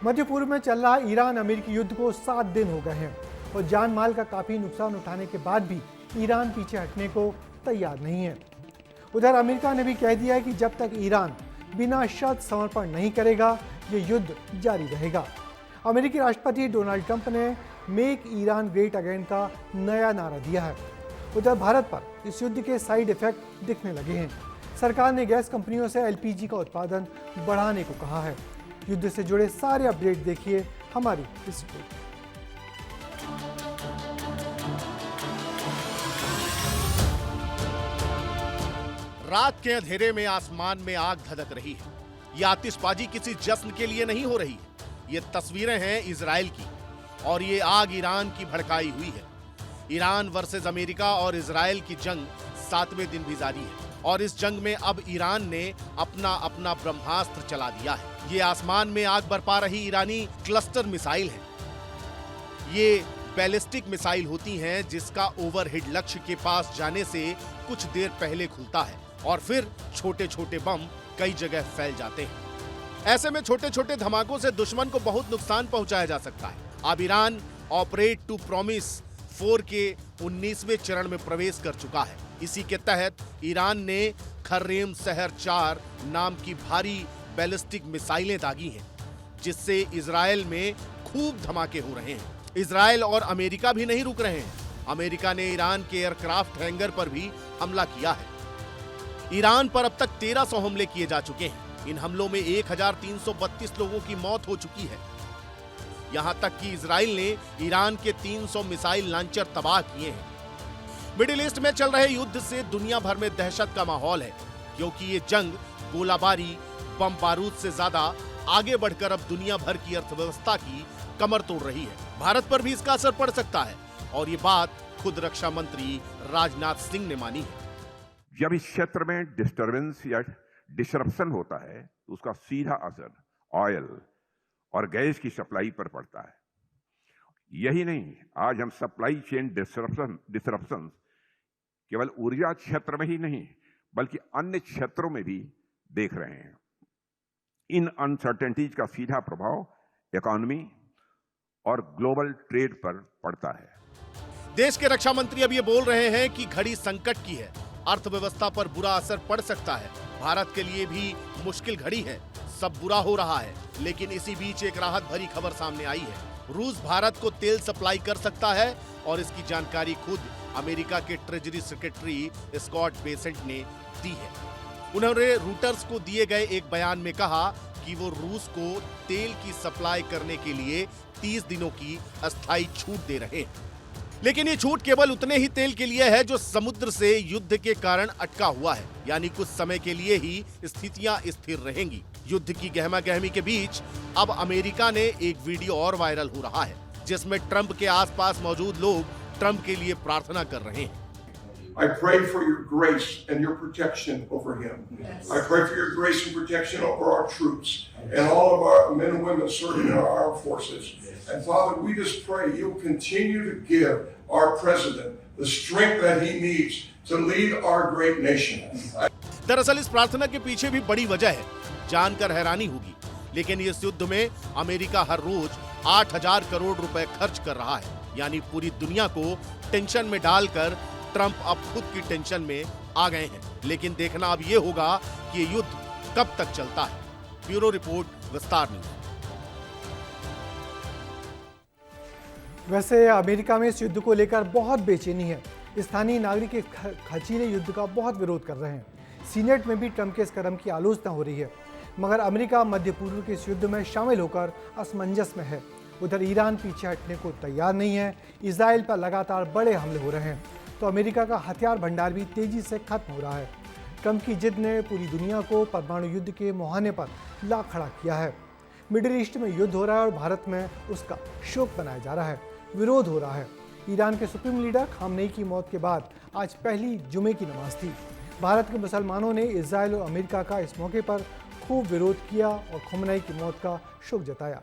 मध्य पूर्व में चल रहा ईरान अमेरिकी युद्ध को 7 दिन हो गए हैं और जान माल का काफी नुकसान उठाने के बाद भी ईरान पीछे हटने को तैयार नहीं है। उधर अमेरिका ने भी कह दिया है कि जब तक ईरान बिना शर्त समर्पण नहीं करेगा ये युद्ध जारी रहेगा। अमेरिकी राष्ट्रपति डोनाल्ड ट्रंप ने मेक ईरान ग्रेट अगेन का नया नारा दिया है। उधर भारत पर इस युद्ध के साइड इफेक्ट दिखने लगे हैं। सरकार ने गैस कंपनियों से एलपीजी का उत्पादन बढ़ाने को कहा है। युद्ध से जुड़े सारे अपडेट देखिए हमारी इस रिपोर्ट। रात के अंधेरे में आसमान में आग धधक रही है। ये आतिशबाजी किसी जश्न के लिए नहीं हो रही है। ये तस्वीरें हैं इजराइल की और ये आग ईरान की भड़काई हुई है। ईरान वर्सेस अमेरिका और इजराइल की जंग 7वें दिन भी जारी है और इस जंग में अब ईरान ने अपना अपना ब्रह्मास्त्र चला दिया है। ये आसमान में आग बरपा रही ईरानी क्लस्टर मिसाइल है। ये बैलिस्टिक मिसाइल होती हैं जिसका ओवरहेड लक्ष्य के पास जाने से कुछ देर पहले खुलता है और फिर छोटे छोटे बम कई जगह फैल जाते हैं। ऐसे में छोटे छोटे धमाकों से दुश्मन को बहुत नुकसान पहुंचाया जा सकता है। अब ईरान ऑपरेट टू प्रॉमिस 4 के 19वें चरण में प्रवेश कर चुका है। इसी के तहत ईरान ने खर्रेम सहर 4 नाम की भारी बैलिस्टिक मिसाइलें दागी हैं, जिससे इजराइल में खूब धमाके हो रहे हैं। इजराइल और अमेरिका भी नहीं रुक रहे हैं। अमेरिका ने ईरान के एयरक्राफ्ट हैंगर पर भी हमला किया है। ईरान पर अब तक 1300 हमले किए जा चुके हैं। इन हमलों में 1332 लोगों की मौत हो चुकी है। यहां तक कि इजराइल ने ईरान के 300 मिसाइल लॉन्चर तबाह किए हैं। मिडिल ईस्ट में चल रहे युद्ध से दुनिया भर में दहशत का माहौल है, क्योंकि ये जंग गोलाबारी बम बारूद से ज्यादा आगे बढ़कर अब दुनिया भर की अर्थव्यवस्था की कमर तोड़ रही है। भारत पर भी इसका असर पड़ सकता है और ये बात खुद रक्षा मंत्री राजनाथ सिंह ने मानी है। जब इस क्षेत्र में डिस्टरबेंस या डिसरप्शन होता है तो उसका सीधा असर ऑयल और गैस की सप्लाई पर पड़ता है। यही नहीं, आज हम सप्लाई चेन डिसरप्शन केवल ऊर्जा क्षेत्र में ही नहीं बल्कि अन्य क्षेत्रों में भी देख रहे हैं। इन अनसर्टेनिटीज का सीधा प्रभाव इकोनॉमी और ग्लोबल ट्रेड पर पड़ता है। देश के रक्षा मंत्री अब ये बोल रहे हैं कि घड़ी संकट की है, अर्थव्यवस्था पर बुरा असर पड़ सकता है। भारत के लिए भी मुश्किल घड़ी है, सब बुरा हो रहा है। लेकिन इसी बीच एक राहत भरी खबर सामने आई है। रूस भारत को तेल सप्लाई कर सकता है और इसकी जानकारी खुद अमेरिका के ट्रेजरी सेक्रेटरी स्कॉट बेसेंट ने दी है। उन्होंने रूटर्स को दिए गए एक बयान में कहा कि वो रूस को तेल की सप्लाई करने के लिए 30 दिनों की अस्थायी छूट दे रहे हैं। लेकिन ये छूट केवल उतने ही तेल के लिए है जो समुद्र से युद्ध के कारण अटका हुआ है, यानी कुछ समय के लिए ही स्थितियां स्थिर रहेंगी। युद्ध की गहमागहमी के बीच अब अमेरिका ने एक वीडियो और वायरल हो रहा है, जिसमें ट्रंप के आसपास मौजूद लोग ट्रंप के लिए प्रार्थना कर रहे हैं। I pray for your grace and your protection over him. Yes. I pray for your grace and protection over our troops and all of our men and women serving in our armed forces. And Father, we just pray you'll continue to give our president the strength that he needs to lead our great nation. दरअसल इस प्रार्थना के पीछे भी बड़ी वजह है, जानकर हैरानी होगी, लेकिन इस युद्ध में अमेरिका हर रोज 8000 करोड़ रुपए खर्च कर रहा है। यानी पूरी दुनिया को टेंशन में डालकर ट्रंप अब खुद की टेंशन में आ गए हैं। लेकिन देखना अब ये होगा कि ये युद्ध कब तक चलता है। ब्यूरो रिपोर्ट, विस्तार न्यूज। वैसे अमेरिका में इस युद्ध को लेकर बहुत बेचैनी है। स्थानीय नागरिक इस खर्चीले युद्ध का बहुत विरोध कर रहे हैं। सीनेट में भी ट्रंप के इस कदम की आलोचना हो रही है, मगर अमेरिका मध्य पूर्व के इस युद्ध में शामिल होकर असमंजस में है। उधर ईरान पीछे हटने को तैयार नहीं है। इजराइल पर लगातार बड़े हमले हो रहे हैं, तो अमेरिका का हथियार भंडार भी तेजी से खत्म हो रहा है। ट्रंप की जिद ने पूरी दुनिया को परमाणु युद्ध के मुहाने पर ला खड़ा किया है। मिडिल ईस्ट में युद्ध हो रहा है और भारत में उसका शोक मनाया जा रहा है, विरोध हो रहा है। ईरान के सुप्रीम लीडर खामनेई की मौत के बाद आज पहली जुमे की नमाज थी। भारत के मुसलमानों ने इजराइल और अमेरिका का इस मौके पर खूब विरोध किया और खामनेई की मौत का शोक जताया।